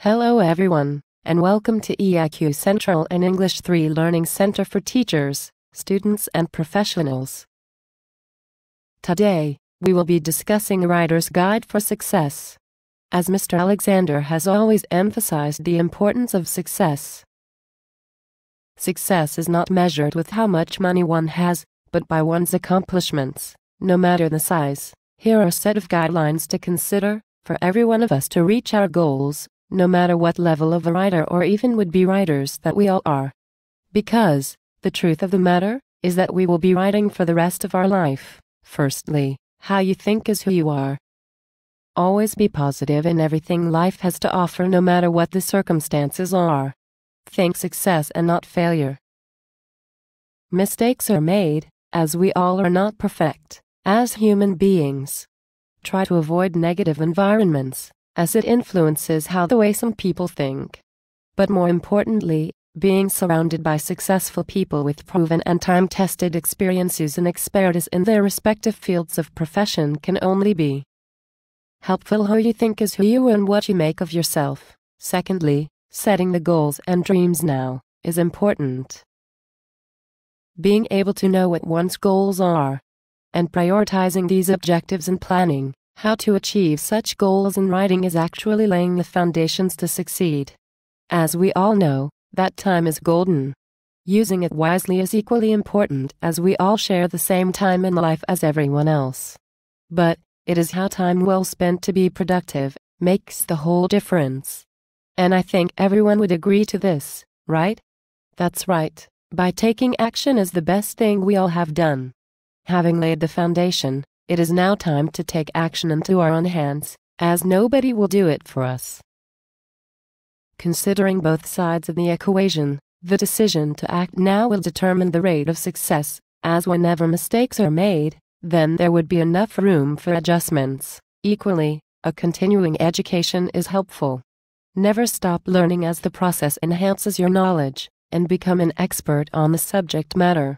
Hello everyone, and welcome to EIQ Central and English 3 Learning Center for teachers, students and professionals. Today, we will be discussing a writer's guide for success. As Mr. Alexander has always emphasized the importance of success. Success is not measured with how much money one has, but by one's accomplishments, no matter the size. Here are a set of guidelines to consider for every one of us to reach our goals, no matter what level of a writer or even would-be writers that we all are. Because, the truth of the matter is that we will be writing for the rest of our life. Firstly, how you think is who you are. Always be positive in everything life has to offer, no matter what the circumstances are. Think success and not failure. Mistakes are made, as we all are not perfect, as human beings. Try to avoid negative environments, as it influences the way some people think. But more importantly, being surrounded by successful people with proven and time-tested experiences and expertise in their respective fields of profession can only be helpful. Who you think is who you are and what you make of yourself. Secondly, setting the goals and dreams now is important. Being able to know what one's goals are and prioritizing these objectives and planning how to achieve such goals in writing is actually laying the foundations to succeed. As we all know, that time is golden. Using it wisely is equally important, as we all share the same time in life as everyone else. But it is how time well spent to be productive makes the whole difference. And I think everyone would agree to this, right? That's right. By taking action is the best thing we all have done. Having laid the foundation, it is now time to take action into our own hands, as nobody will do it for us. Considering both sides of the equation, the decision to act now will determine the rate of success, as whenever mistakes are made, then there would be enough room for adjustments. Equally, a continuing education is helpful. Never stop learning as the process enhances your knowledge, and become an expert on the subject matter.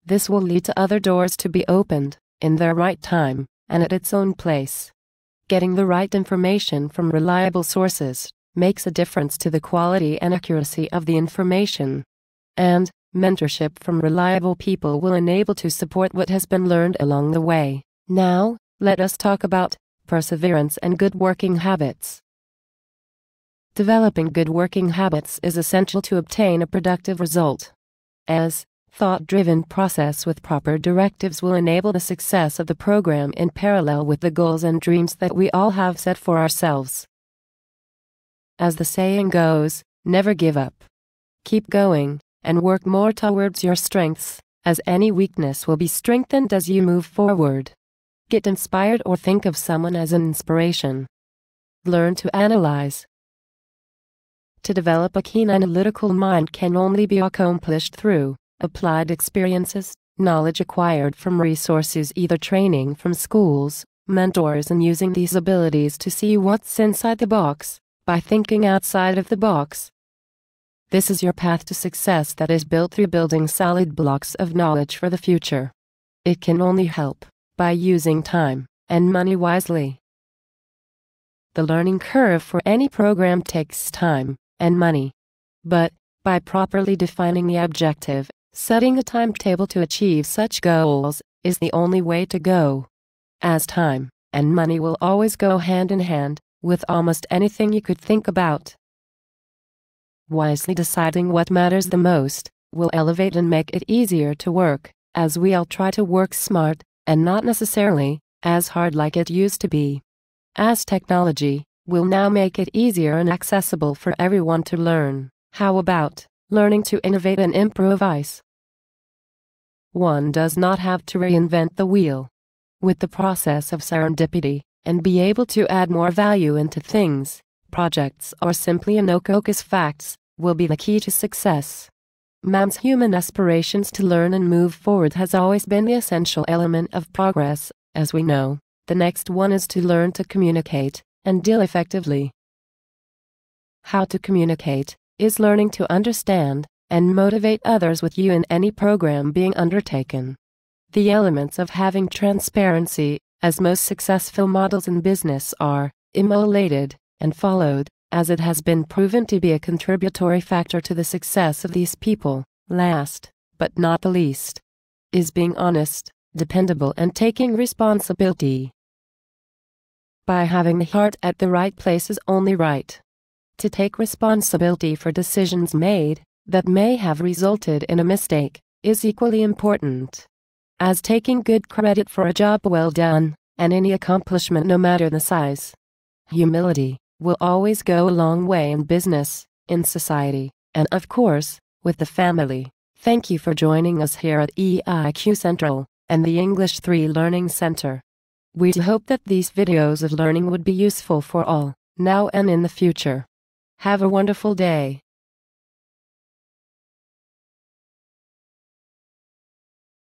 This will lead to other doors to be opened, in their right time, and at its own place. Getting the right information from reliable sources makes a difference to the quality and accuracy of the information. And mentorship from reliable people will enable to support what has been learned along the way. Now, let us talk about perseverance and good working habits. Developing good working habits is essential to obtain a productive result. As thought-driven process with proper directives will enable the success of the program in parallel with the goals and dreams that we all have set for ourselves. As the saying goes, never give up. Keep going, and work more towards your strengths, as any weakness will be strengthened as you move forward. Get inspired or think of someone as an inspiration. Learn to analyze. To develop a keen analytical mind can only be accomplished through applied experiences, knowledge acquired from resources, either training from schools, mentors, and using these abilities to see what's inside the box, by thinking outside of the box. This is your path to success that is built through building solid blocks of knowledge for the future. It can only help by using time and money wisely. The learning curve for any program takes time and money. But, by properly defining the objective, setting a timetable to achieve such goals is the only way to go. As time and money will always go hand in hand with almost anything you could think about. Wisely deciding what matters the most will elevate and make it easier to work, as we all try to work smart and not necessarily as hard like it used to be. As technology will now make it easier and accessible for everyone to learn. How about learning to innovate and improvise? One does not have to reinvent the wheel. With the process of serendipity, and be able to add more value into things, projects, or simply no-focus facts, will be the key to success. Man's human aspirations to learn and move forward has always been the essential element of progress, as we know. The next one is to learn to communicate and deal effectively. How to communicate is learning to understand and motivate others with you in any program being undertaken. The elements of having transparency, as most successful models in business are, immolated, and followed, as it has been proven to be a contributory factor to the success of these people. Last, but not the least, is being honest, dependable, and taking responsibility. By having the heart at the right place is only right. To take responsibility for decisions made that may have resulted in a mistake is equally important as taking good credit for a job well done and any accomplishment, no matter the size. Humility will always go a long way in business, in society, and of course, with the family. Thank you for joining us here at EIQ Central and the English 3 Learning Center. We hope that these videos of learning would be useful for all, now and in the future. Have a wonderful day.